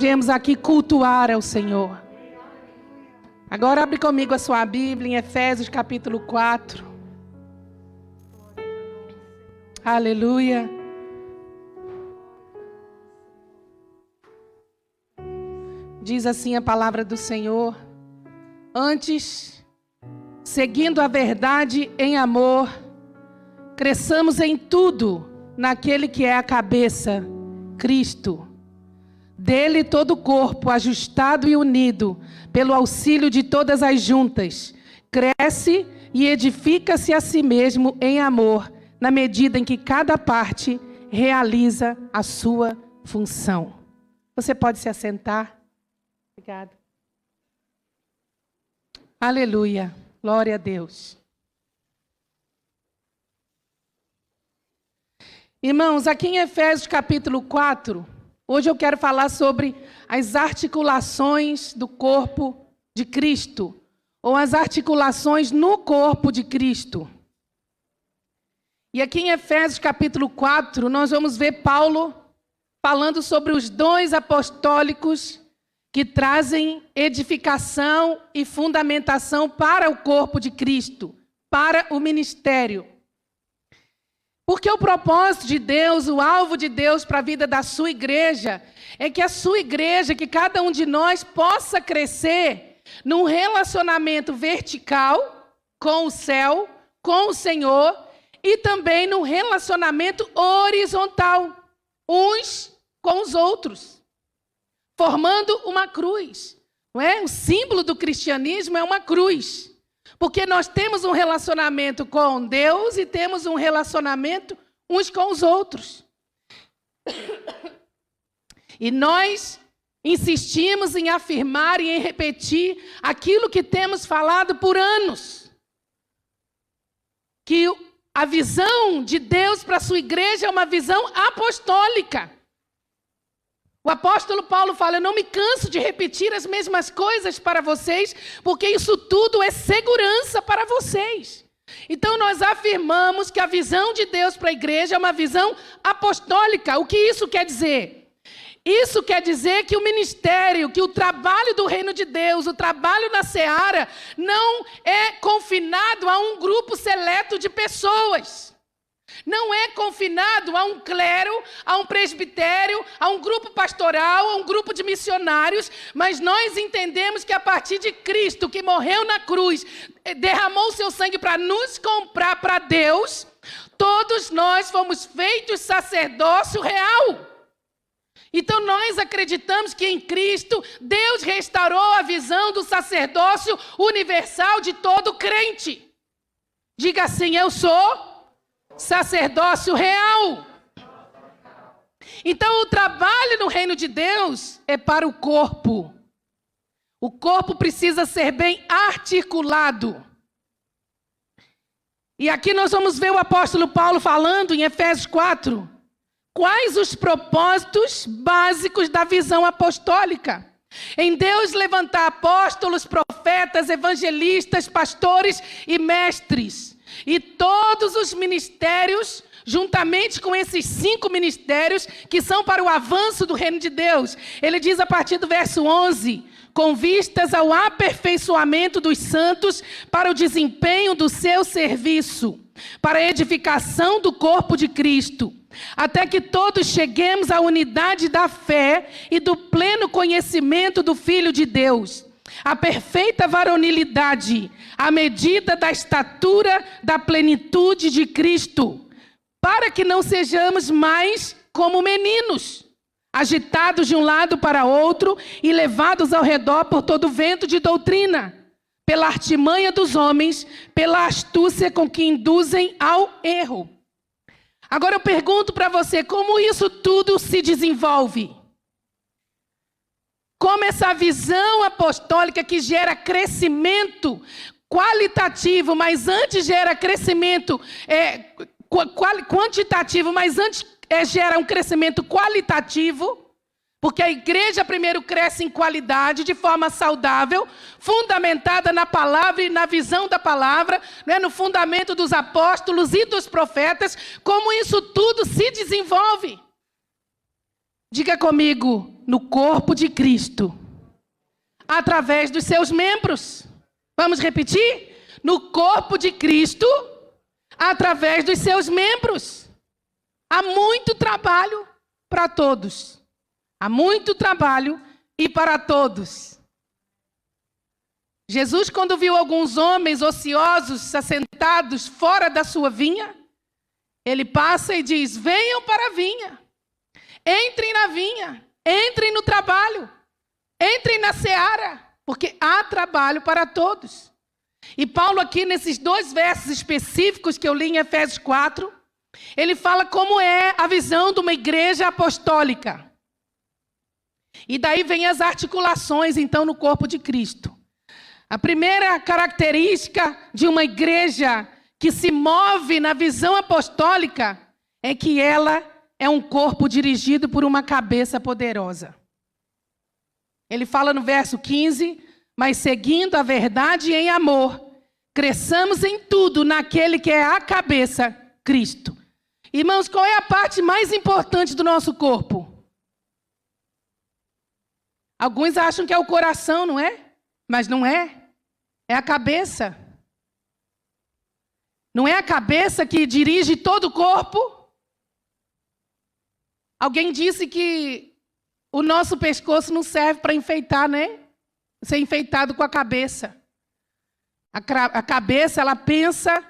Viemos aqui cultuar ao Senhor. Agora abre comigo a sua Bíblia em Efésios capítulo 4. Aleluia. Diz assim a palavra do Senhor: antes, seguindo a verdade em amor, cresçamos em tudo naquele que é a cabeça, Cristo. Dele todo o corpo, ajustado e unido, pelo auxílio de todas as juntas, cresce e edifica-se a si mesmo em amor, na medida em que cada parte realiza a sua função. Você pode se assentar? Obrigada. Aleluia. Glória a Deus. Irmãos, aqui em Efésios capítulo 4, hoje eu quero falar sobre as articulações do corpo de Cristo, ou as articulações no corpo de Cristo. E aqui em Efésios capítulo 4, nós vamos ver Paulo falando sobre os dons apostólicos que trazem edificação e fundamentação para o corpo de Cristo, para o ministério. Porque o propósito de Deus, o alvo de Deus para a vida da sua igreja, é que a sua igreja, que cada um de nós possa crescer num relacionamento vertical com o céu, com o Senhor, e também num relacionamento horizontal, uns com os outros, formando uma cruz. Não é? O símbolo do cristianismo é uma cruz. Porque nós temos um relacionamento com Deus e temos um relacionamento uns com os outros. E nós insistimos em afirmar e em repetir aquilo que temos falado por anos. Que a visão de Deus para a sua igreja é uma visão apostólica. O apóstolo Paulo fala: eu não me canso de repetir as mesmas coisas para vocês, porque isso tudo é segurança para vocês. Então nós afirmamos que a visão de Deus para a igreja é uma visão apostólica. O que isso quer dizer? Isso quer dizer que o ministério, que o trabalho do reino de Deus, o trabalho na seara, não é confinado a um grupo seleto de pessoas. Não é confinado a um clero, a um presbitério, a um grupo pastoral, a um grupo de missionários, mas nós entendemos que a partir de Cristo, que morreu na cruz, derramou o seu sangue para nos comprar para Deus, todos nós fomos feitos sacerdócio real. Então nós acreditamos que em Cristo, Deus restaurou a visão do sacerdócio universal de todo crente. Diga assim: eu sou sacerdócio real. Então o trabalho no reino de Deus é para o corpo. O corpo precisa ser bem articulado. E aqui nós vamos ver o apóstolo Paulo falando em Efésios 4. Quais os propósitos básicos da visão apostólica? Em Deus levantar apóstolos, profetas, evangelistas, pastores e mestres. E todos os ministérios, juntamente com esses 5 ministérios, que são para o avanço do reino de Deus. Ele diz a partir do verso 11, com vistas ao aperfeiçoamento dos santos para o desempenho do seu serviço, para a edificação do corpo de Cristo, até que todos cheguemos à unidade da fé e do pleno conhecimento do Filho de Deus, a perfeita varonilidade, à medida da estatura da plenitude de Cristo, para que não sejamos mais como meninos, agitados de um lado para outro e levados ao redor por todo vento de doutrina, pela artimanha dos homens, pela astúcia com que induzem ao erro. Agora eu pergunto para você, como isso tudo se desenvolve? Como essa visão apostólica que gera crescimento qualitativo, mas antes gera crescimento quantitativo, mas antes gera um crescimento qualitativo, porque a igreja primeiro cresce em qualidade, de forma saudável, fundamentada na palavra e na visão da palavra, né, no fundamento dos apóstolos e dos profetas. Como isso tudo se desenvolve? Diga comigo, no corpo de Cristo, através dos seus membros. Vamos repetir? No corpo de Cristo, através dos seus membros. Há muito trabalho para todos. Há muito trabalho e para todos. Jesus, quando viu alguns homens ociosos, assentados fora da sua vinha, ele passa e diz: venham para a vinha. Entrem na vinha, entrem no trabalho, entrem na seara, porque há trabalho para todos. E Paulo aqui, nesses 2 versos específicos que eu li em Efésios 4, ele fala como é a visão de uma igreja apostólica. E daí vem as articulações, então, no corpo de Cristo. A primeira característica de uma igreja que se move na visão apostólica é que ela é um corpo dirigido por uma cabeça poderosa. Ele fala no verso 15, mas seguindo a verdade em amor, cresçamos em tudo naquele que é a cabeça, Cristo. Irmãos, qual é a parte mais importante do nosso corpo? Alguns acham que é o coração, não é? Mas não é. É a cabeça. Não é a cabeça que dirige todo o corpo? Alguém disse que o nosso pescoço não serve para enfeitar, né? Ser enfeitado com a cabeça. A cabeça, ela pensa,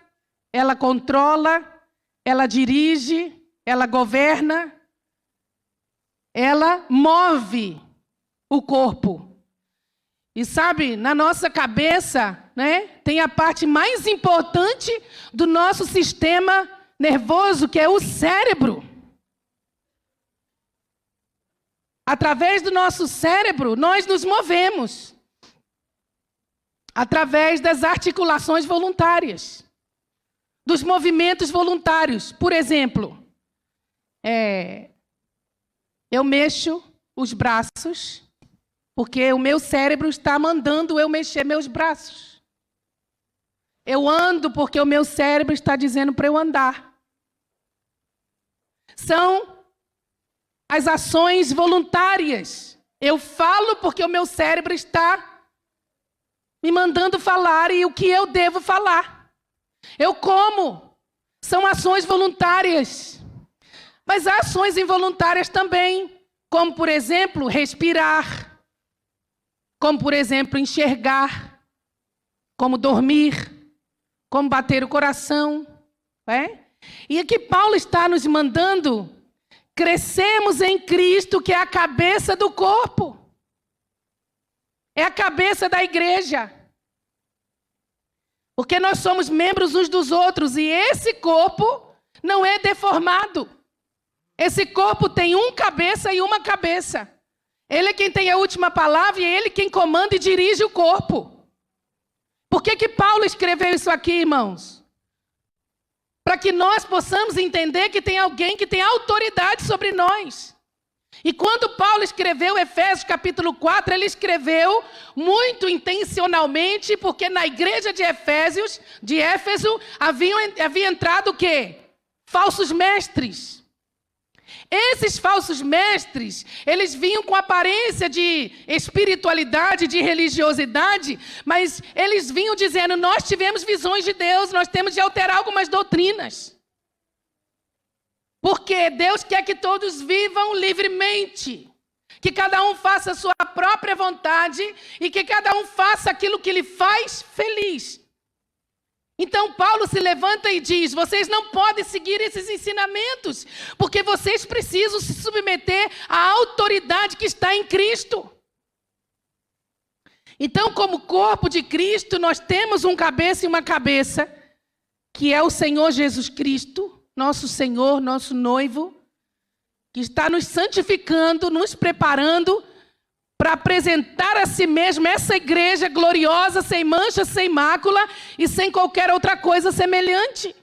ela controla, ela dirige, ela governa, ela move o corpo. E sabe, na nossa cabeça, né, tem a parte mais importante do nosso sistema nervoso, que é o cérebro. Através do nosso cérebro, nós nos movemos. Através das articulações voluntárias. Dos movimentos voluntários. Por exemplo, eu mexo os braços, porque o meu cérebro está mandando eu mexer meus braços. Eu ando porque o meu cérebro está dizendo para eu andar. São as ações voluntárias. Eu falo porque o meu cérebro está me mandando falar e o que eu devo falar. Eu como. São ações voluntárias. Mas há ações involuntárias também, como, por exemplo, respirar, como, por exemplo, enxergar, como dormir, como bater o coração. E aqui Paulo está nos mandando crescemos em Cristo, que é a cabeça do corpo. É a cabeça da igreja. Porque nós somos membros uns dos outros e esse corpo não é deformado. Esse corpo tem um cabeça e uma cabeça. Ele é quem tem a última palavra e é ele quem comanda e dirige o corpo. Por que Paulo escreveu isso aqui, irmãos? Para que nós possamos entender que tem alguém que tem autoridade sobre nós. E quando Paulo escreveu Efésios capítulo 4, ele escreveu muito intencionalmente, porque na igreja de Éfeso, havia entrado o quê? Falsos mestres. Esses falsos mestres, eles vinham com aparência de espiritualidade, de religiosidade, mas eles vinham dizendo, nós tivemos visões de Deus, nós temos de alterar algumas doutrinas. Porque Deus quer que todos vivam livremente, que cada um faça a sua própria vontade e que cada um faça aquilo que lhe faz feliz. Então Paulo se levanta e diz, vocês não podem seguir esses ensinamentos, porque vocês precisam se submeter à autoridade que está em Cristo. Então, como corpo de Cristo, nós temos um cabeça e uma cabeça, que é o Senhor Jesus Cristo, nosso Senhor, nosso noivo, que está nos santificando, nos preparando para apresentar a si mesmo essa igreja gloriosa, sem mancha, sem mácula e sem qualquer outra coisa semelhante.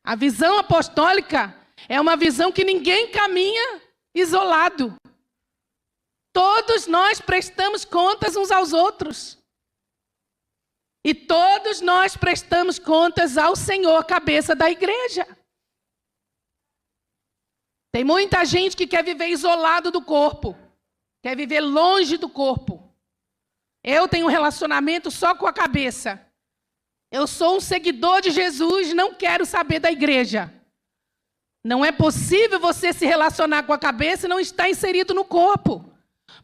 A visão apostólica é uma visão que ninguém caminha isolado. Todos nós prestamos contas uns aos outros. E todos nós prestamos contas ao Senhor, cabeça da igreja. Tem muita gente que quer viver isolado do corpo, quer viver longe do corpo. Eu tenho um relacionamento só com a cabeça. Eu sou um seguidor de Jesus, não quero saber da igreja. Não é possível você se relacionar com a cabeça e não estar inserido no corpo.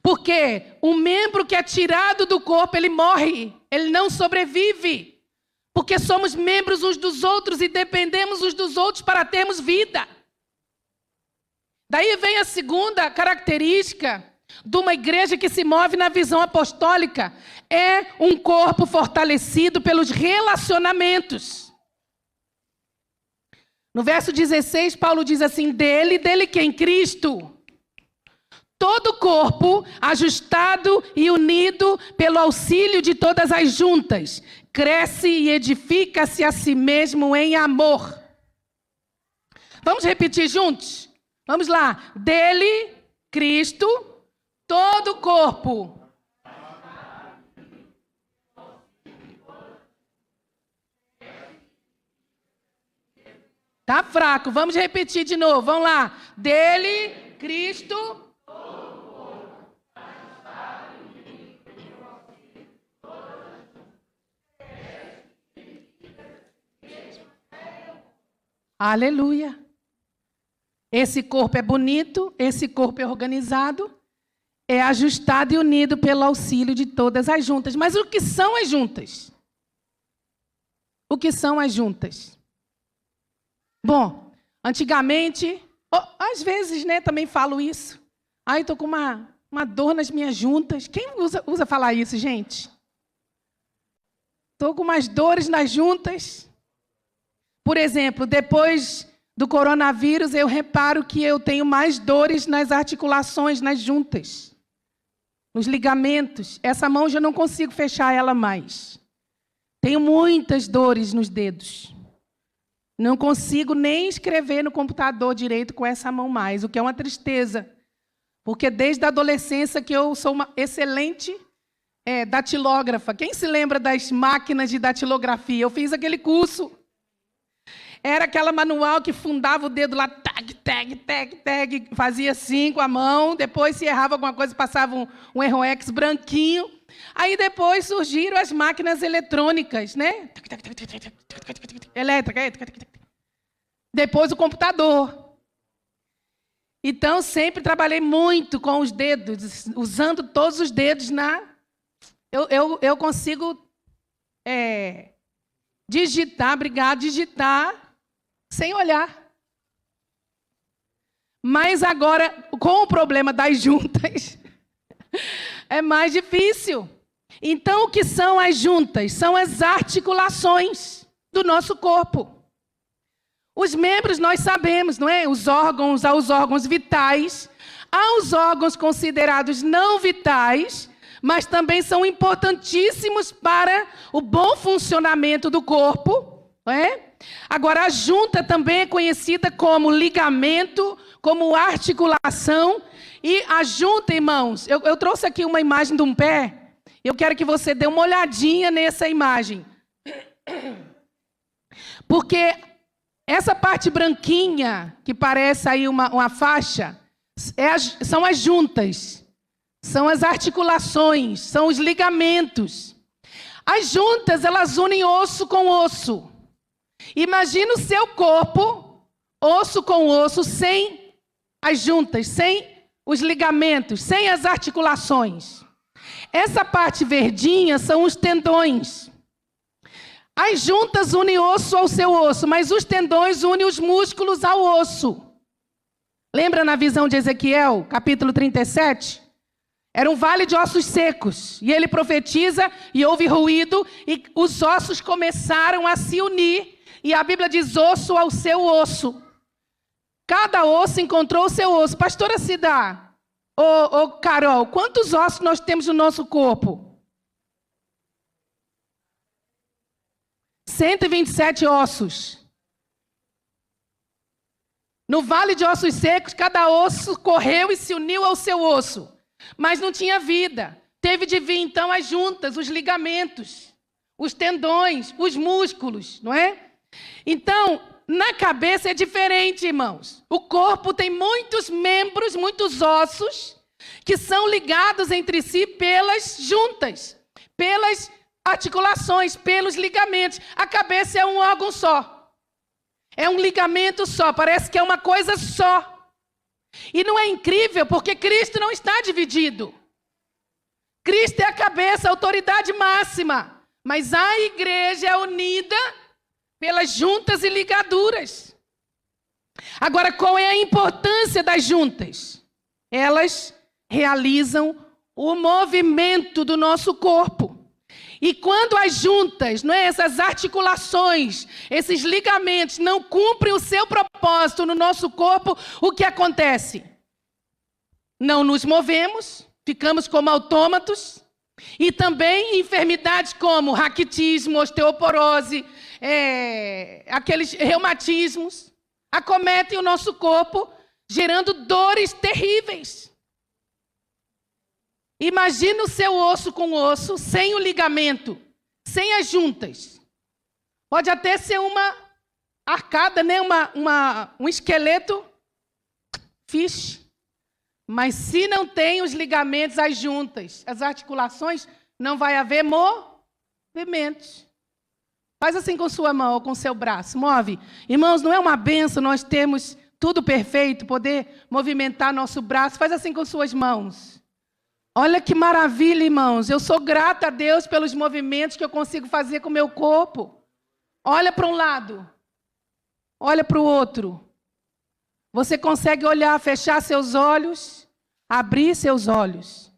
Porque o membro que é tirado do corpo, ele morre, ele não sobrevive. Porque somos membros uns dos outros e dependemos uns dos outros para termos vida. Daí vem a segunda característica de uma igreja que se move na visão apostólica. É um corpo fortalecido pelos relacionamentos. No verso 16, Paulo diz assim: dele quem? Cristo. Todo o corpo, ajustado e unido pelo auxílio de todas as juntas, cresce e edifica-se a si mesmo em amor. Vamos repetir juntos? Vamos lá. Dele, Cristo, todo o corpo. Tá fraco. Vamos repetir de novo. Vamos lá. Dele, Cristo. Aleluia. Esse corpo é bonito, esse corpo é organizado, é ajustado e unido pelo auxílio de todas as juntas. Mas o que são as juntas? O que são as juntas? Bom, antigamente, às vezes, né, também falo isso. Ai, estou com uma dor nas minhas juntas. Quem usa falar isso, gente? Estou com umas dores nas juntas. Por exemplo, depois do coronavírus, eu reparo que eu tenho mais dores nas articulações, nas juntas, nos ligamentos. Essa mão já não consigo fechar ela mais. Tenho muitas dores nos dedos. Não consigo nem escrever no computador direito com essa mão mais, o que é uma tristeza. Porque desde a adolescência que eu sou uma excelente datilógrafa. Quem se lembra das máquinas de datilografia? Eu fiz aquele curso. Era aquela manual que fundava o dedo lá, tag, tag, tag, tag, fazia assim com a mão, depois se errava alguma coisa, passava um Erroex branquinho. Aí depois surgiram as máquinas eletrônicas, né? Elétrica. Depois o computador. Então, sempre trabalhei muito com os dedos, usando todos os dedos Eu consigo digitar sem olhar. Mas agora, com o problema das juntas, é mais difícil. Então, o que são as juntas? São as articulações do nosso corpo. Os membros nós sabemos, não é? Os órgãos, aos órgãos vitais, aos órgãos considerados não vitais, mas também são importantíssimos para o bom funcionamento do corpo, não é? Agora, a junta também é conhecida como ligamento, como articulação. E a junta, irmãos, eu trouxe aqui uma imagem de um pé. Eu quero que você dê uma olhadinha nessa imagem. Porque essa parte branquinha, que parece aí uma faixa, são as juntas. São as articulações, são os ligamentos. As juntas, elas unem osso com osso. Imagina o seu corpo, osso com osso, sem as juntas, sem os ligamentos, sem as articulações. Essa parte verdinha são os tendões. As juntas unem osso ao seu osso, mas os tendões unem os músculos ao osso. Lembra na visão de Ezequiel, capítulo 37? Era um vale de ossos secos. E ele profetiza e houve ruído e os ossos começaram a se unir. E a Bíblia diz osso ao seu osso. Cada osso encontrou o seu osso. Pastora Cida, Carol, quantos ossos nós temos no nosso corpo? 127 ossos. No vale de ossos secos, cada osso correu e se uniu ao seu osso. Mas não tinha vida. Teve de vir, então, as juntas, os ligamentos, os tendões, os músculos, não é? Então, na cabeça é diferente, irmãos. O corpo tem muitos membros, muitos ossos, que são ligados entre si pelas juntas, pelas articulações, pelos ligamentos. A cabeça é um órgão só. É um ligamento só, parece que é uma coisa só. E não é incrível, porque Cristo não está dividido. Cristo é a cabeça, a autoridade máxima. Mas a igreja é unida pelas juntas e ligaduras. Agora, qual é a importância das juntas? Elas realizam o movimento do nosso corpo. E quando as juntas, essas articulações, esses ligamentos não cumprem o seu propósito no nosso corpo, o que acontece? Não nos movemos, ficamos como autômatos, e também enfermidades como raquitismo, osteoporose, aqueles reumatismos, acometem o nosso corpo, gerando dores terríveis. Imagina o seu osso com osso, sem o ligamento, sem as juntas. Pode até ser uma arcada, um esqueleto fixe. Mas se não tem os ligamentos, as juntas, as articulações, não vai haver movimentos. Faz assim com sua mão ou com seu braço, move. Irmãos, não é uma benção nós termos tudo perfeito, poder movimentar nosso braço. Faz assim com suas mãos. Olha que maravilha, irmãos. Eu sou grata a Deus pelos movimentos que eu consigo fazer com o meu corpo. Olha para um lado. Olha para o outro. Você consegue olhar, fechar seus olhos, abrir seus olhos.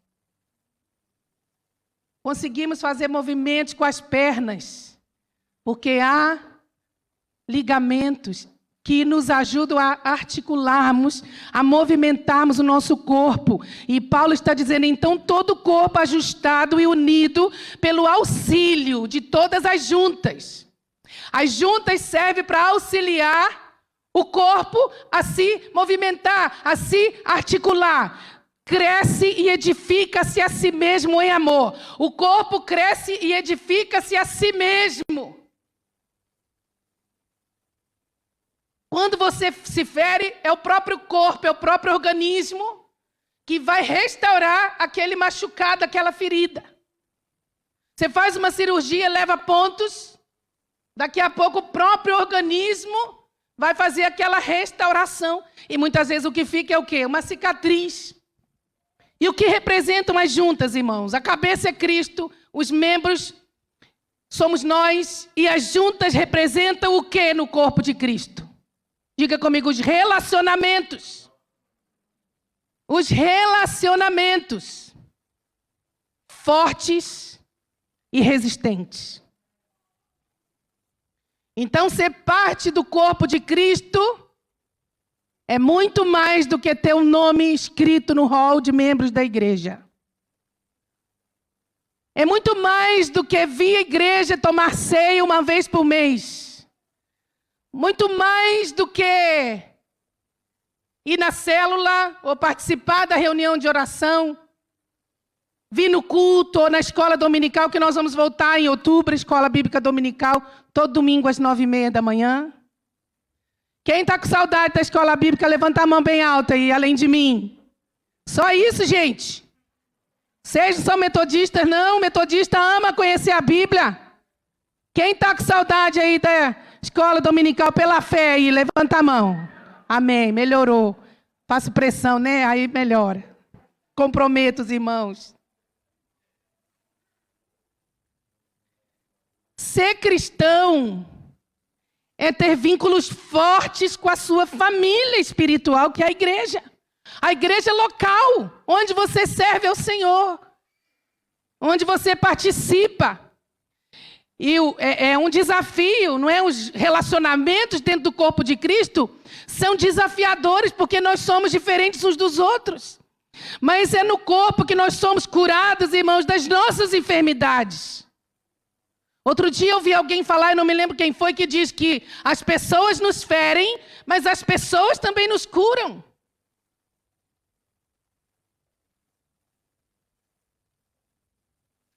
Conseguimos fazer movimentos com as pernas, porque há ligamentos que nos ajudam a articularmos, a movimentarmos o nosso corpo. E Paulo está dizendo, então, todo o corpo ajustado e unido pelo auxílio de todas as juntas. As juntas servem para auxiliar o corpo a se movimentar, a se articular. Cresce e edifica-se a si mesmo em amor. O corpo cresce e edifica-se a si mesmo. Quando você se fere, é o próprio corpo, é o próprio organismo que vai restaurar aquele machucado, aquela ferida. Você faz uma cirurgia, leva pontos, daqui a pouco o próprio organismo vai fazer aquela restauração. E muitas vezes o que fica é o quê? Uma cicatriz. E o que representam as juntas, irmãos? A cabeça é Cristo, os membros somos nós, e as juntas representam o que no corpo de Cristo? Diga comigo, os relacionamentos. Os relacionamentos fortes e resistentes. Então, ser parte do corpo de Cristo é muito mais do que ter um nome escrito no hall de membros da igreja. É muito mais do que vir à igreja tomar ceia uma vez por mês. Muito mais do que ir na célula ou participar da reunião de oração. Vir no culto ou na escola dominical, que nós vamos voltar em outubro, escola bíblica dominical, todo domingo às 9h30 da manhã. Quem está com saudade da escola bíblica, levanta a mão bem alta aí, além de mim. Só isso, gente. Vocês não são metodistas, não. Metodista ama conhecer a Bíblia. Quem está com saudade aí da escola dominical pela fé aí, levanta a mão. Amém, melhorou. Faço pressão, né? Aí melhora. Comprometo os irmãos. Ser cristão é ter vínculos fortes com a sua família espiritual, que é a igreja. A igreja local, onde você serve ao Senhor. Onde você participa. E é um desafio, não é? Os relacionamentos dentro do corpo de Cristo são desafiadores, porque nós somos diferentes uns dos outros. Mas é no corpo que nós somos curados, irmãos, das nossas enfermidades. Outro dia eu vi alguém falar, eu não me lembro quem foi, que diz que as pessoas nos ferem, mas as pessoas também nos curam.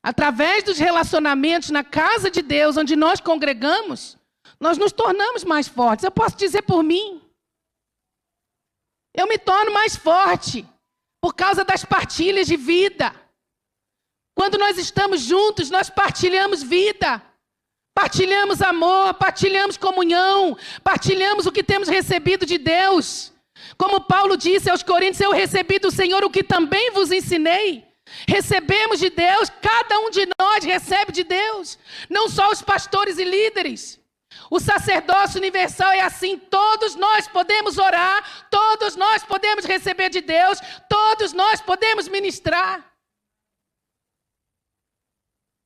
Através dos relacionamentos na casa de Deus, onde nós congregamos, Nós nos tornamos mais fortes. Eu posso dizer por mim. Eu me torno mais forte por causa das partilhas de vida. Quando nós estamos juntos, nós partilhamos vida. Partilhamos amor, partilhamos comunhão, partilhamos o que temos recebido de Deus. Como Paulo disse aos Coríntios, eu recebi do Senhor o que também vos ensinei. Recebemos de Deus, cada um de nós recebe de Deus. Não só os pastores e líderes. O sacerdócio universal é assim, todos nós podemos orar, todos nós podemos receber de Deus, todos nós podemos ministrar.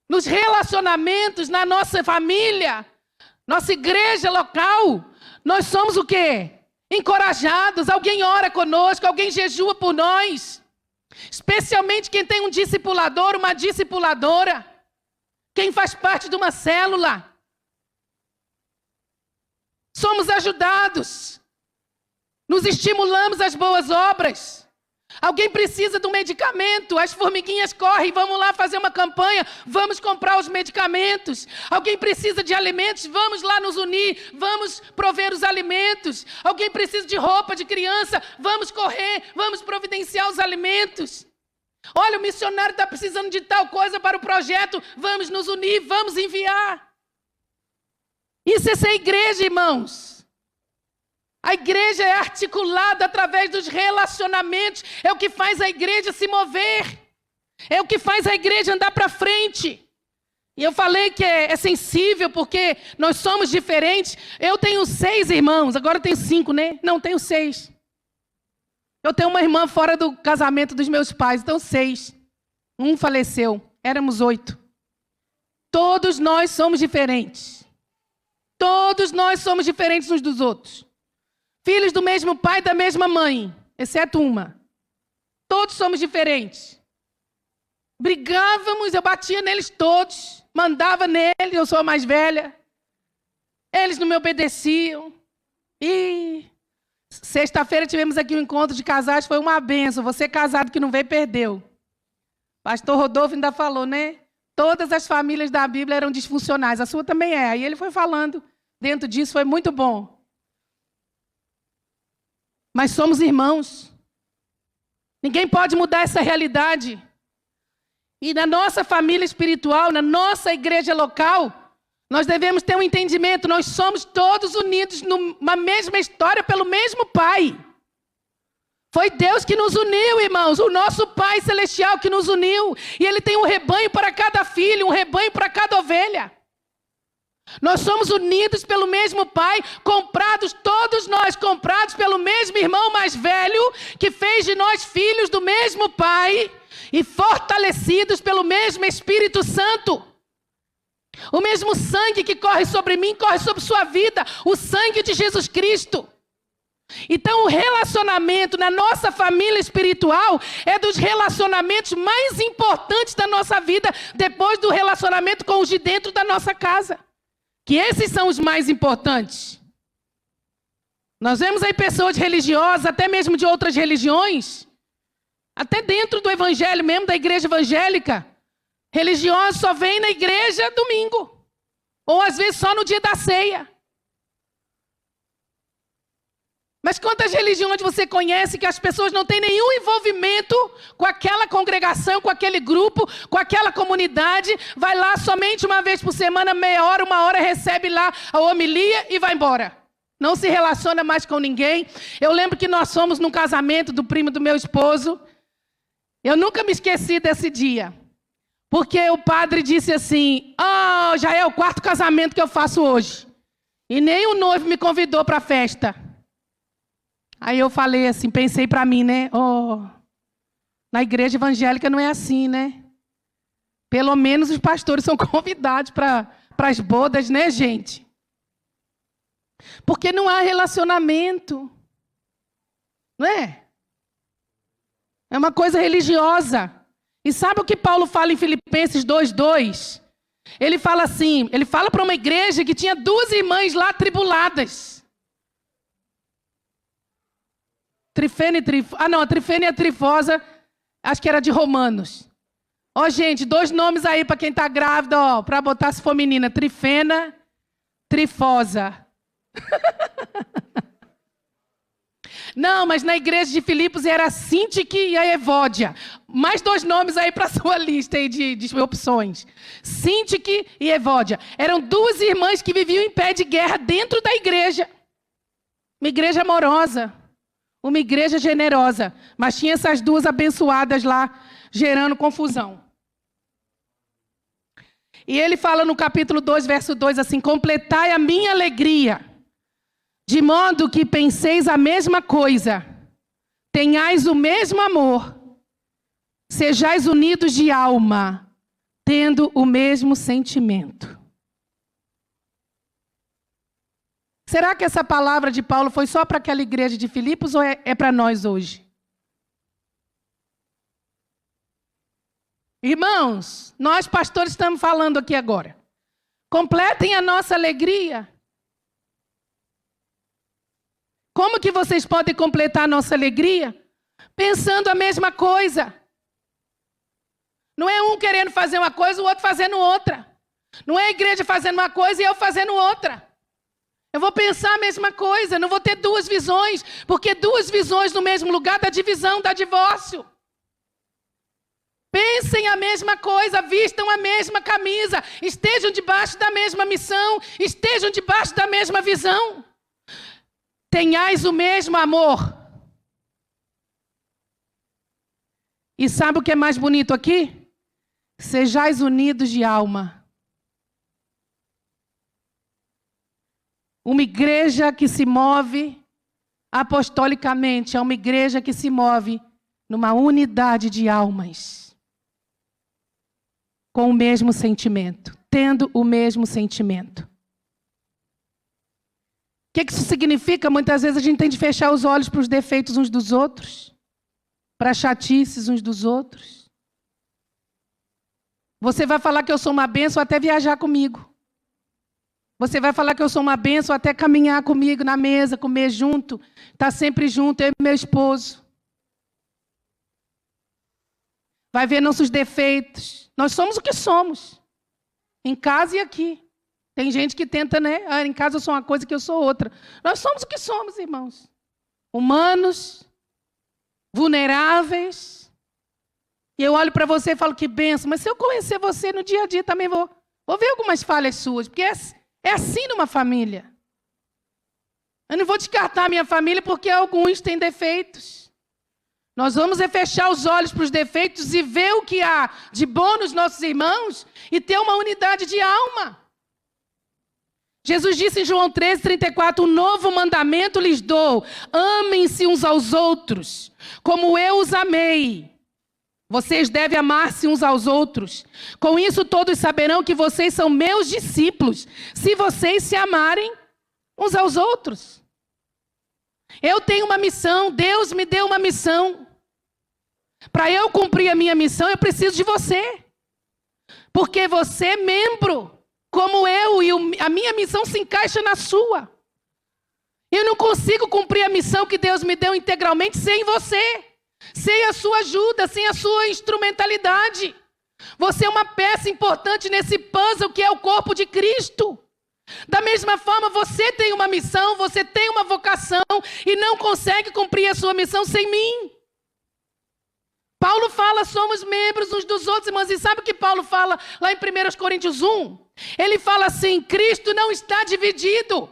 Nos relacionamentos, na nossa família, nossa igreja local, nós somos o quê? Encorajados, alguém ora conosco, alguém jejua por nós. Especialmente quem tem um discipulador, uma discipuladora, quem faz parte de uma célula. Somos ajudados, nos estimulamos às boas obras. Alguém precisa de um medicamento, as formiguinhas correm, vamos lá fazer uma campanha, vamos comprar os medicamentos. Alguém precisa de alimentos, vamos lá nos unir, vamos prover os alimentos. Alguém precisa de roupa de criança, vamos correr, vamos providenciar os alimentos. Olha, o missionário está precisando de tal coisa para o projeto, vamos nos unir, vamos enviar. Isso é ser igreja, irmãos. A igreja é articulada através dos relacionamentos. É o que faz a igreja se mover. É o que faz a igreja andar para frente. E eu falei que é sensível porque nós somos diferentes. Eu tenho 6 irmãos, agora eu tenho 5, né? Não, tenho 6. Eu tenho uma irmã fora do casamento dos meus pais, então 6. Um faleceu, éramos 8. Todos nós somos diferentes. Todos nós somos diferentes uns dos outros. Filhos do mesmo pai e da mesma mãe, exceto uma. Todos somos diferentes. Brigávamos, eu batia neles todos, mandava neles, eu sou a mais velha. Eles não me obedeciam. E sexta-feira tivemos aqui um encontro de casais, foi uma bênção. Você casado que não veio, perdeu. Pastor Rodolfo ainda falou, né? Todas as famílias da Bíblia eram disfuncionais, a sua também é. Aí ele foi falando dentro disso, foi muito bom. Mas somos irmãos. Ninguém pode mudar essa realidade. E na nossa família espiritual, na nossa igreja local, nós devemos ter um entendimento. Nós somos todos unidos numa mesma história pelo mesmo Pai. Foi Deus que nos uniu, irmãos. O nosso Pai Celestial que nos uniu. E Ele tem um rebanho para cada filho, um rebanho para cada ovelha. Nós somos unidos pelo mesmo Pai, comprados, todos nós comprados pelo mesmo irmão mais velho, que fez de nós filhos do mesmo Pai e fortalecidos pelo mesmo Espírito Santo. O mesmo sangue que corre sobre mim, corre sobre sua vida, o sangue de Jesus Cristo. Então o relacionamento na nossa família espiritual é dos relacionamentos mais importantes da nossa vida, depois do relacionamento com os de dentro da nossa casa. Que esses são os mais importantes. Nós vemos aí pessoas religiosas, até mesmo de outras religiões, até dentro do evangelho mesmo, da igreja evangélica, religiosos só vêm na igreja domingo, ou às vezes só no dia da ceia. Mas quantas religiões você conhece que as pessoas não têm nenhum envolvimento com aquela congregação, com aquele grupo, com aquela comunidade, vai lá somente uma vez por semana, meia hora, 1 hora, recebe lá a homilia e vai embora. Não se relaciona mais com ninguém. Eu lembro que nós fomos num casamento do primo do meu esposo. Eu nunca me esqueci desse dia. Porque o padre disse assim, já é o 4º casamento que eu faço hoje. E nem o noivo me convidou para a festa. Aí eu falei assim, pensei para mim, né? Na igreja evangélica não é assim, né? Pelo menos os pastores são convidados para as bodas, né, gente? Porque não há relacionamento. Não é? É uma coisa religiosa. E sabe o que Paulo fala em Filipenses 2:2? Ele fala assim, ele fala para uma igreja que tinha 2 irmãs lá tribuladas. Trifena a Trifena e a Trifosa, acho que era de Romanos. Gente, 2 nomes aí para quem está grávida, para botar se for menina. Trifena, Trifosa. Não, mas na igreja de Filipos era a Sintique e a Evódia. Mais 2 nomes aí para a sua lista aí de opções. Sintique e Evódia. Eram 2 irmãs que viviam em pé de guerra dentro da igreja. Uma igreja amorosa. Uma igreja generosa. Mas tinha essas 2 abençoadas lá, gerando confusão. E ele fala no capítulo 2, verso 2 assim: completai a minha alegria, de modo que penseis a mesma coisa, tenhais o mesmo amor, sejais unidos de alma, tendo o mesmo sentimento. Será que essa palavra de Paulo foi só para aquela igreja de Filipos ou é para nós hoje? Irmãos, nós pastores estamos falando aqui agora. Completem a nossa alegria. Como que vocês podem completar a nossa alegria? Pensando a mesma coisa. Não é um querendo fazer uma coisa, o outro fazendo outra. Não é a igreja fazendo uma coisa e eu fazendo outra. Eu vou pensar a mesma coisa, não vou ter 2 visões, porque 2 visões no mesmo lugar dá divisão, dá divórcio. Pensem a mesma coisa, vistam a mesma camisa, estejam debaixo da mesma missão, estejam debaixo da mesma visão. Tenhais o mesmo amor. E sabe o que é mais bonito aqui? Sejais unidos de alma. Uma igreja que se move apostolicamente é uma igreja que se move numa unidade de almas. Com o mesmo sentimento, tendo o mesmo sentimento. O que isso significa? Muitas vezes a gente tem de fechar os olhos para os defeitos uns dos outros, para as chatices uns dos outros. Você vai falar que eu sou uma bênção até viajar comigo. Você vai falar que eu sou uma bênção até caminhar comigo na mesa, comer junto, estar sempre junto, eu e meu esposo. Vai ver nossos defeitos. Nós somos o que somos. Em casa e aqui. Tem gente que tenta, né? Em casa eu sou uma coisa que eu sou outra. Nós somos o que somos, irmãos. Humanos, vulneráveis. E eu olho para você e falo que benção. Mas se eu conhecer você no dia a dia também vou ver algumas falhas suas. Porque é assim numa família. Eu não vou descartar a minha família porque alguns têm defeitos. Nós vamos fechar os olhos para os defeitos e ver o que há de bom nos nossos irmãos e ter uma unidade de alma. Jesus disse em João 13:34, um novo mandamento lhes dou, amem-se uns aos outros, como eu os amei. Vocês devem amar-se uns aos outros. Com isso todos saberão que vocês são meus discípulos, se vocês se amarem uns aos outros. Eu tenho uma missão, Deus me deu uma missão. Para eu cumprir a minha missão, eu preciso de você. Porque você é membro, como eu, e a minha missão se encaixa na sua. Eu não consigo cumprir a missão que Deus me deu integralmente sem você. Sem a sua ajuda, sem a sua instrumentalidade. Você é uma peça importante nesse puzzle que é o corpo de Cristo. Da mesma forma, você tem uma missão, você tem uma vocação e não consegue cumprir a sua missão sem mim. Paulo fala, somos membros uns dos outros, irmãos. E sabe o que Paulo fala lá em 1 Coríntios 1? Ele fala assim, Cristo não está dividido.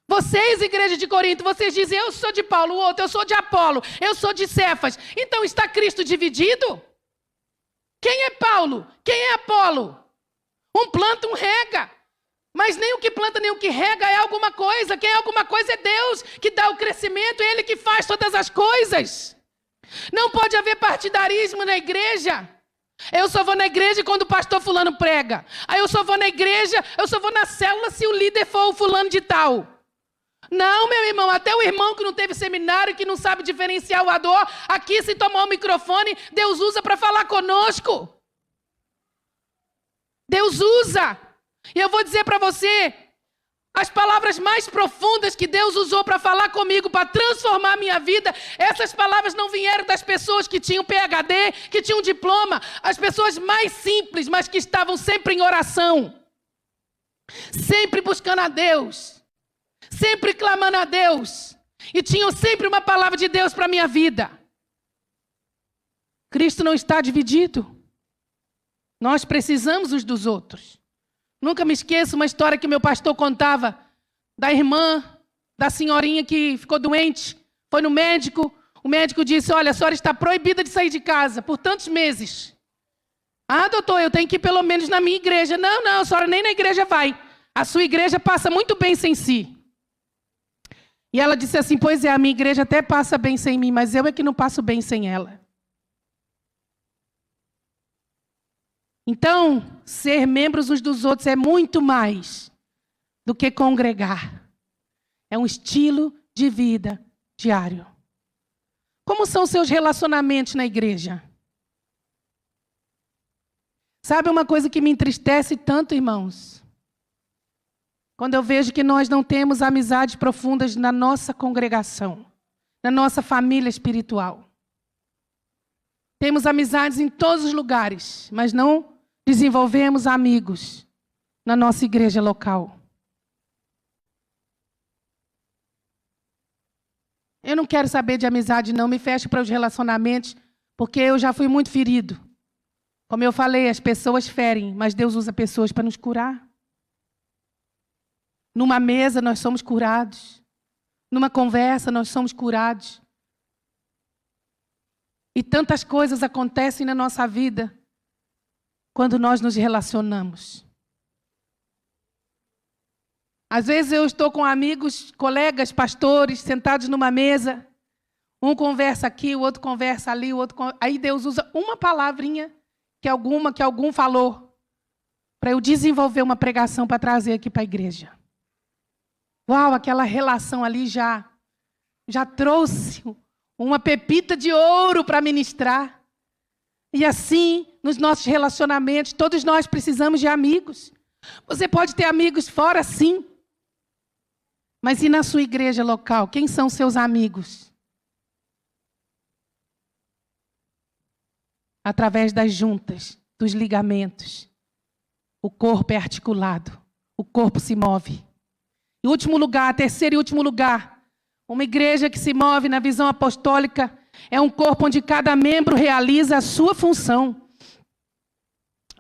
Vocês, igreja de Corinto, vocês dizem, eu sou de Paulo, o outro, eu sou de Apolo, eu sou de Cefas. Então está Cristo dividido? Quem é Paulo? Quem é Apolo? Um planta, um rega. Mas nem o que planta, nem o que rega é alguma coisa. Quem é alguma coisa é Deus, que dá o crescimento, é Ele que faz todas as coisas. Não pode haver partidarismo na igreja. Eu só vou na igreja quando o pastor fulano prega. Aí eu só vou na igreja, eu só vou na célula se o líder for o fulano de tal. Não, meu irmão, até o irmão que não teve seminário, que não sabe diferenciar o ador, aqui se tomar o microfone, Deus usa para falar conosco. Deus usa. E eu vou dizer para você, as palavras mais profundas que Deus usou para falar comigo, para transformar a minha vida, essas palavras não vieram das pessoas que tinham PhD, que tinham diploma, as pessoas mais simples, mas que estavam sempre em oração. sempre buscando a Deus, sempre clamando a Deus, e tinham sempre uma palavra de Deus para a minha vida. Cristo não está dividido. Nós precisamos uns dos outros. Nunca me esqueço uma história que meu pastor contava da irmã, da senhorinha que ficou doente, foi no médico, o médico disse, olha, a senhora está proibida de sair de casa por tantos meses. Ah, doutor, eu tenho que ir pelo menos na minha igreja. Não, a senhora nem na igreja vai. A sua igreja passa muito bem sem si. E ela disse assim, pois é, a minha igreja até passa bem sem mim, mas eu é que não passo bem sem ela. Então, ser membros uns dos outros é muito mais do que congregar. É um estilo de vida diário. Como são seus relacionamentos na igreja? Sabe uma coisa que me entristece tanto, irmãos? Quando eu vejo que nós não temos amizades profundas na nossa congregação, na nossa família espiritual. Temos amizades em todos os lugares, mas não desenvolvemos amigos na nossa igreja local. Eu não quero saber de amizade, não. Me fecho para os relacionamentos, porque eu já fui muito ferido. Como eu falei, as pessoas ferem, mas Deus usa pessoas para nos curar. Numa mesa, nós somos curados. Numa conversa, nós somos curados. E tantas coisas acontecem na nossa vida quando nós nos relacionamos. Às vezes eu estou com amigos, colegas, pastores, sentados numa mesa. Um conversa aqui, o outro conversa ali, o outro... Aí Deus usa uma palavrinha que algum falou para eu desenvolver uma pregação para trazer aqui para a igreja. Uau, aquela relação ali já trouxe uma pepita de ouro para ministrar. E assim, nos nossos relacionamentos, todos nós precisamos de amigos. Você pode ter amigos fora, sim. Mas e na sua igreja local? Quem são seus amigos? Através das juntas, dos ligamentos. O corpo é articulado. O corpo se move. Em último lugar, terceiro e último lugar, uma igreja que se move na visão apostólica é um corpo onde cada membro realiza a sua função.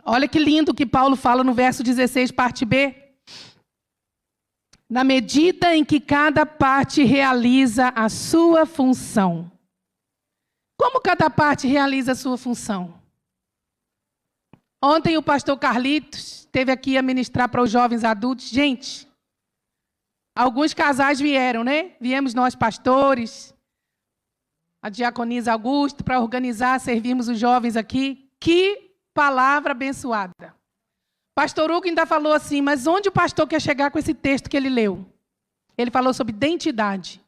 Olha que lindo que Paulo fala no verso 16, parte B. Na medida em que cada parte realiza a sua função. Como cada parte realiza a sua função? Ontem o pastor Carlitos esteve aqui a ministrar para os jovens adultos. Gente, alguns casais vieram, né? Viemos nós pastores, a diaconisa Augusto, para organizar, servirmos os jovens aqui. Que palavra abençoada. Pastor Hugo ainda falou assim, mas onde o pastor quer chegar com esse texto que ele leu? Ele falou sobre identidade,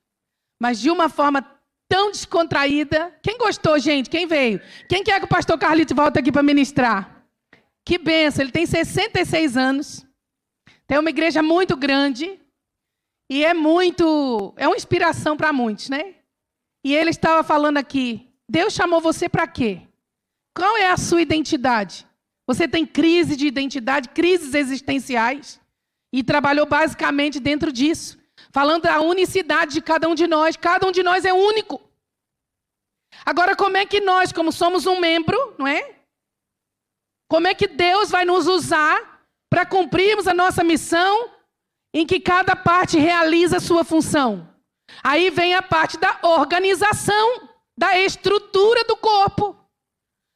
mas de uma forma tão descontraída. Quem gostou, gente? Quem veio? Quem quer que o pastor Carlitos volte aqui para ministrar? Que benção, ele tem 66 anos, tem uma igreja muito grande e é uma inspiração para muitos, né? E ele estava falando aqui, Deus chamou você para quê? Qual é a sua identidade? Você tem crise de identidade, crises existenciais, e trabalhou basicamente dentro disso, falando da unicidade de cada um de nós é único. Agora, como é que nós, como somos um membro, não é? Como é que Deus vai nos usar para cumprirmos a nossa missão em que cada parte realiza a sua função? Aí vem a parte da organização, da estrutura do corpo.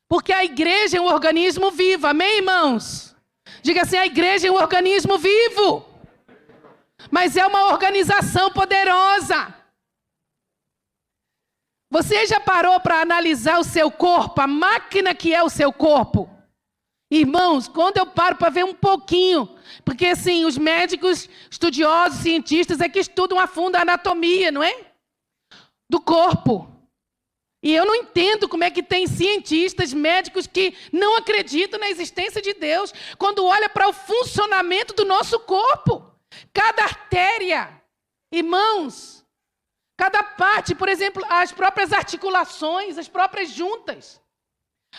Porque a igreja é um organismo vivo, amém, irmãos? Diga assim, a igreja é um organismo vivo. Mas é uma organização poderosa. Você já parou para analisar o seu corpo, a máquina que é o seu corpo? Irmãos, quando eu paro para ver um pouquinho, porque assim, os médicos, estudiosos, cientistas é que estudam a fundo a anatomia, não é? Do corpo. E eu não entendo como é que tem cientistas, médicos que não acreditam na existência de Deus, quando olha para o funcionamento do nosso corpo. Cada artéria, irmãos, cada parte, por exemplo, as próprias articulações, as próprias juntas.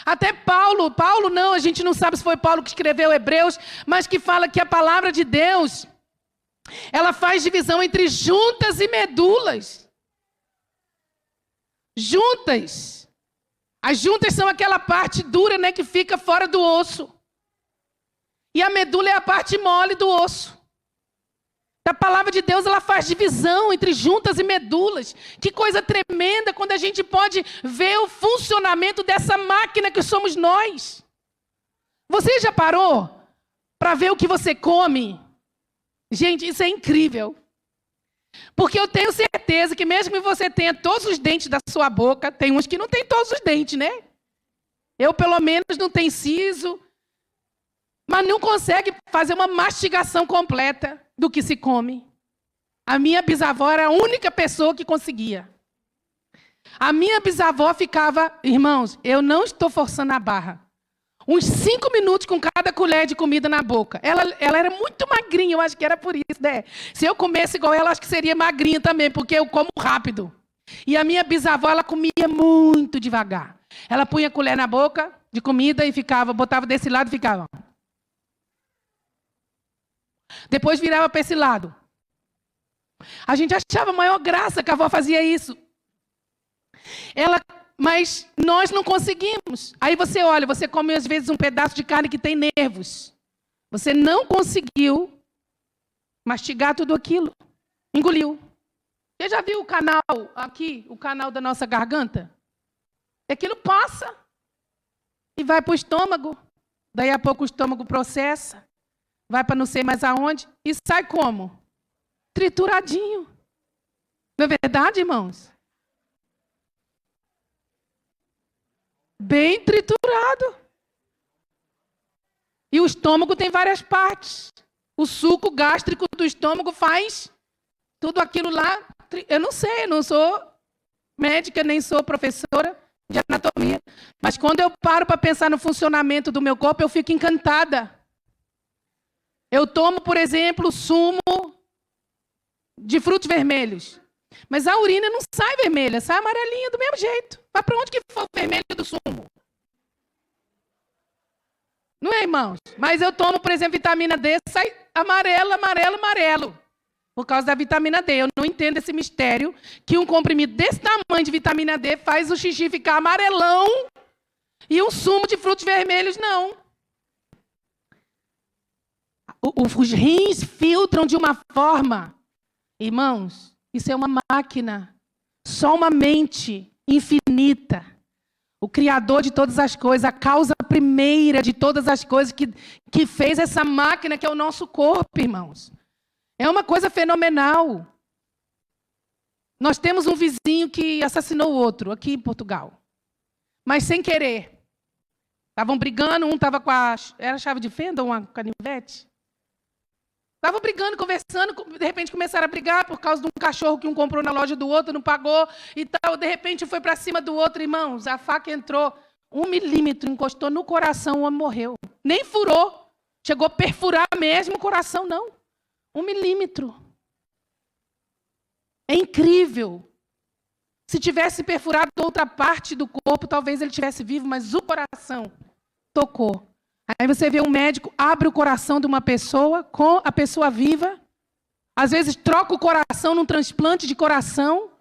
Até Paulo não, a gente não sabe se foi Paulo que escreveu Hebreus, mas que fala que a palavra de Deus, ela faz divisão entre juntas e medulas. Juntas. As juntas são aquela parte dura, né, que fica fora do osso. E a medula é a parte mole do osso. A palavra de Deus, ela faz divisão entre juntas e medulas. Que coisa tremenda quando a gente pode ver o funcionamento dessa máquina que somos nós. Você já parou para ver o que você come? Gente, isso é incrível. Porque eu tenho certeza que mesmo que você tenha todos os dentes da sua boca, tem uns que não tem todos os dentes, né? Eu, pelo menos, não tenho siso, mas não consegue fazer uma mastigação completa do que se come. A minha bisavó era a única pessoa que conseguia. A minha bisavó ficava, irmãos, eu não estou forçando a barra, uns 5 minutos com cada colher de comida na boca. Ela era muito magrinha, eu acho que era por isso, né? Se eu comesse igual ela, acho que seria magrinha também, porque eu como rápido. E a minha bisavó, ela comia muito devagar. Ela punha a colher na boca de comida e ficava, botava desse lado e ficava. Depois virava para esse lado. A gente achava a maior graça que a avó fazia isso. Mas nós não conseguimos. Aí você olha, você come às vezes um pedaço de carne que tem nervos. Você não conseguiu mastigar tudo aquilo. Engoliu. Você já viu o canal aqui, o canal da nossa garganta? Aquilo passa e vai para o estômago. Daí a pouco o estômago processa. Vai para não sei mais aonde e sai como? Trituradinho. Não é verdade, irmãos? Bem triturado. E o estômago tem várias partes. O suco gástrico do estômago faz tudo aquilo lá. Eu não sei, eu não sou médica, nem sou professora de anatomia. Mas quando eu paro para pensar no funcionamento do meu corpo, eu fico encantada. Eu tomo, por exemplo, sumo de frutos vermelhos. Mas a urina não sai vermelha, sai amarelinha do mesmo jeito. Vai para onde que for o vermelho do sumo? Não é, irmãos? Mas eu tomo, por exemplo, vitamina D, sai amarelo, amarelo, amarelo. Por causa da vitamina D. Eu não entendo esse mistério que um comprimido desse tamanho de vitamina D faz o xixi ficar amarelão e um sumo de frutos vermelhos não. Os rins filtram de uma forma. Irmãos, isso é uma máquina. Só uma mente infinita. O Criador de todas as coisas, a causa primeira de todas as coisas que fez essa máquina que é o nosso corpo, irmãos. É uma coisa fenomenal. Nós temos um vizinho que assassinou o outro aqui em Portugal. Mas sem querer. Estavam brigando, um estava com era chave de fenda ou uma canivete? Estavam brigando, conversando, de repente começaram a brigar por causa de um cachorro que um comprou na loja do outro, não pagou e tal. De repente foi para cima do outro, irmãos. A faca entrou 1 milímetro, encostou no coração, o homem morreu. Nem furou. Chegou a perfurar mesmo o coração, não. 1 milímetro. É incrível. Se tivesse perfurado outra parte do corpo, talvez ele estivesse vivo, mas o coração tocou. Aí você vê um médico, abre o coração de uma pessoa com a pessoa viva. Às vezes troca o coração num transplante de coração.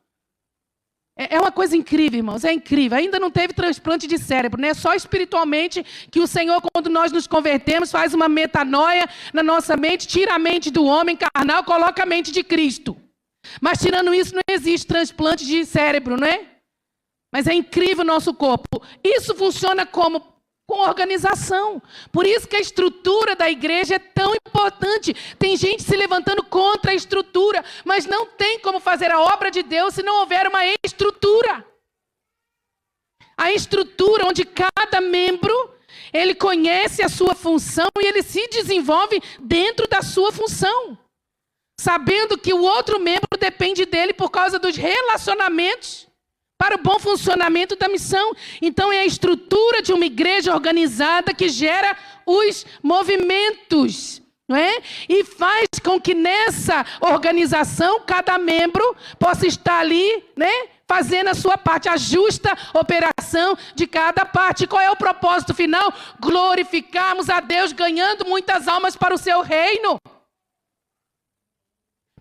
É uma coisa incrível, irmãos, é incrível. Ainda não teve transplante de cérebro, né? Só espiritualmente que o Senhor, quando nós nos convertemos, faz uma metanoia na nossa mente, tira a mente do homem carnal, coloca a mente de Cristo. Mas tirando isso, não existe transplante de cérebro, não é? Mas é incrível o nosso corpo. Isso funciona como? Com organização. Por isso que a estrutura da igreja é tão importante. Tem gente se levantando contra a estrutura, mas não tem como fazer a obra de Deus se não houver uma estrutura. A estrutura onde cada membro, ele conhece a sua função e ele se desenvolve dentro da sua função. Sabendo que o outro membro depende dele por causa dos relacionamentos para o bom funcionamento da missão. Então é a estrutura de uma igreja organizada que gera os movimentos, não é? E faz com que nessa organização cada membro possa estar ali, né, fazendo a sua parte, a justa operação de cada parte. Qual é o propósito final? Glorificarmos a Deus, ganhando muitas almas para o seu reino.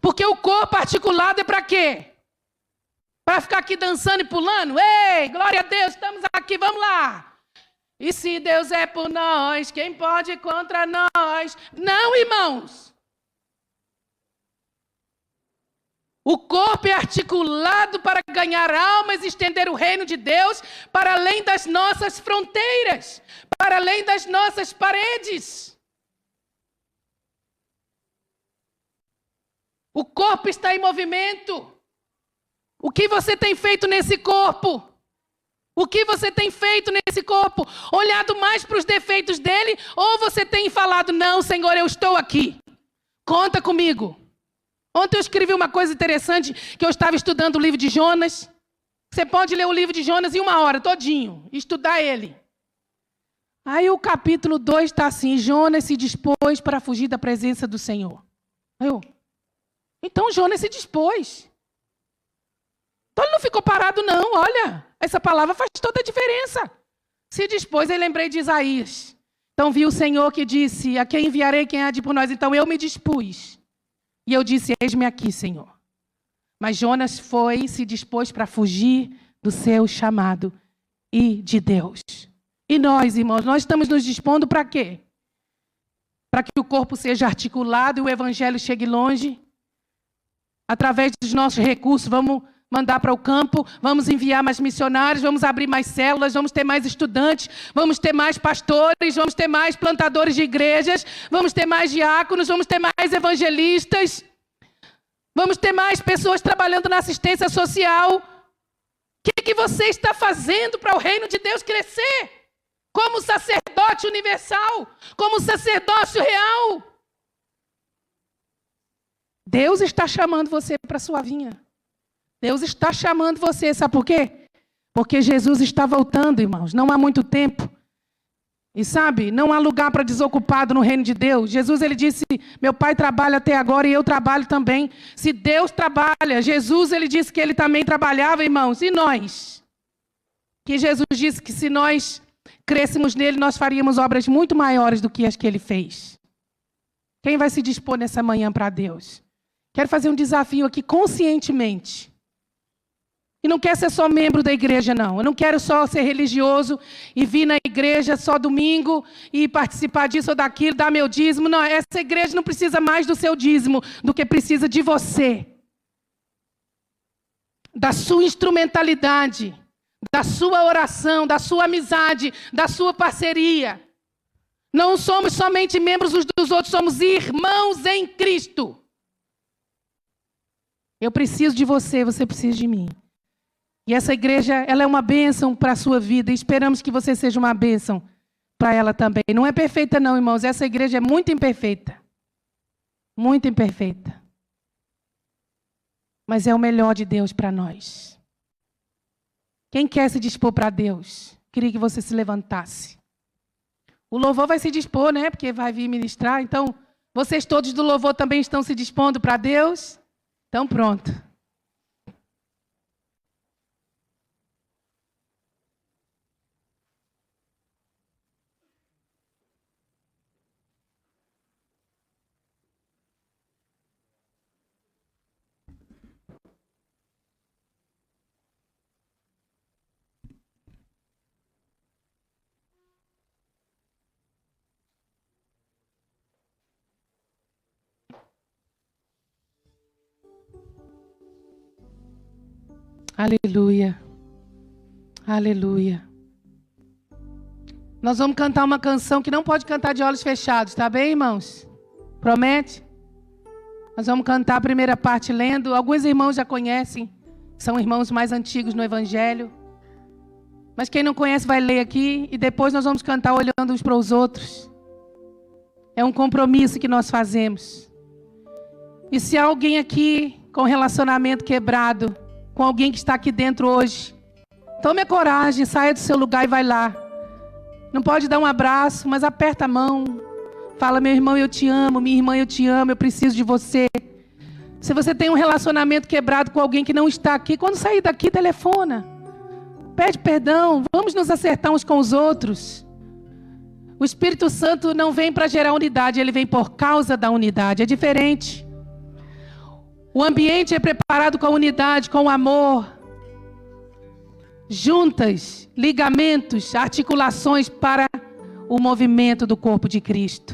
Porque o corpo articulado é para quê? Para ficar aqui dançando e pulando? Ei, glória a Deus, estamos aqui, vamos lá. E se Deus é por nós, quem pode contra nós? Não, irmãos. O corpo é articulado para ganhar almas e estender o reino de Deus para além das nossas fronteiras, para além das nossas paredes. O corpo está em movimento. O que você tem feito nesse corpo? O que você tem feito nesse corpo? Olhado mais para os defeitos dele? Ou você tem falado, não, Senhor, eu estou aqui. Conta comigo. Ontem eu escrevi uma coisa interessante, que eu estava estudando o livro de Jonas. Você pode ler o livro de Jonas em 1 hora, todinho, estudar ele. Aí o capítulo 2 está assim, Jonas se dispôs para fugir da presença do Senhor. Então Jonas se dispôs. Então ele não ficou parado não, olha. Essa palavra faz toda a diferença. Se dispôs, eu lembrei de Isaías. Então vi o Senhor que disse, a quem enviarei, quem há de por nós? Então eu me dispus. E eu disse, eis-me aqui, Senhor. Mas Jonas se dispôs para fugir do seu chamado e de Deus. E nós, irmãos, nós estamos nos dispondo para quê? Para que o corpo seja articulado e o evangelho chegue longe? Através dos nossos recursos, vamos mandar para o campo, vamos enviar mais missionários, vamos abrir mais células, vamos ter mais estudantes, vamos ter mais pastores, vamos ter mais plantadores de igrejas, vamos ter mais diáconos, vamos ter mais evangelistas, vamos ter mais pessoas trabalhando na assistência social. O que você está fazendo para o reino de Deus crescer? Como sacerdote universal, como sacerdócio real. Deus está chamando você para a sua vinha. Deus está chamando você, sabe por quê? Porque Jesus está voltando, irmãos, não há muito tempo. E sabe, não há lugar para desocupado no reino de Deus. Jesus, ele disse, meu Pai trabalha até agora e eu trabalho também. Se Deus trabalha, Jesus, ele disse que ele também trabalhava, irmãos. E nós? Que Jesus disse que se nós crescêssemos nele, nós faríamos obras muito maiores do que as que ele fez. Quem vai se dispor nessa manhã para Deus? Quero fazer um desafio aqui conscientemente. E não quero ser só membro da igreja, não. Eu não quero só ser religioso e vir na igreja só domingo e participar disso ou daquilo, dar meu dízimo. Não, essa igreja não precisa mais do seu dízimo do que precisa de você. Da sua instrumentalidade, da sua oração, da sua amizade, da sua parceria. Não somos somente membros uns dos outros, somos irmãos em Cristo. Eu preciso de você, você precisa de mim. E essa igreja, ela é uma bênção para a sua vida. E esperamos que você seja uma bênção para ela também. Não é perfeita não, irmãos. Essa igreja é muito imperfeita. Muito imperfeita. Mas é o melhor de Deus para nós. Quem quer se dispor para Deus? Queria que você se levantasse. O louvor vai se dispor, né? Porque vai vir ministrar. Então, vocês todos do louvor também estão se dispondo para Deus? Então, pronto. Aleluia. Aleluia. Nós vamos cantar uma canção que não pode cantar de olhos fechados, tá bem, irmãos? Promete? Nós vamos cantar a primeira parte lendo. Alguns irmãos já conhecem, são irmãos mais antigos no Evangelho. Mas quem não conhece vai ler aqui e depois nós vamos cantar olhando uns para os outros. É um compromisso que nós fazemos. E se há alguém aqui com relacionamento quebrado, com alguém que está aqui dentro hoje, tome a coragem, saia do seu lugar e vai lá. Não pode dar um abraço, mas aperta a mão. Fala, meu irmão, eu te amo, minha irmã, eu te amo, eu preciso de você. Se você tem um relacionamento quebrado com alguém que não está aqui, quando sair daqui, telefona. Pede perdão, vamos nos acertar uns com os outros. O Espírito Santo não vem para gerar unidade, ele vem por causa da unidade, é diferente. O ambiente é preparado com a unidade, com o amor. Juntas, ligamentos, articulações para o movimento do corpo de Cristo.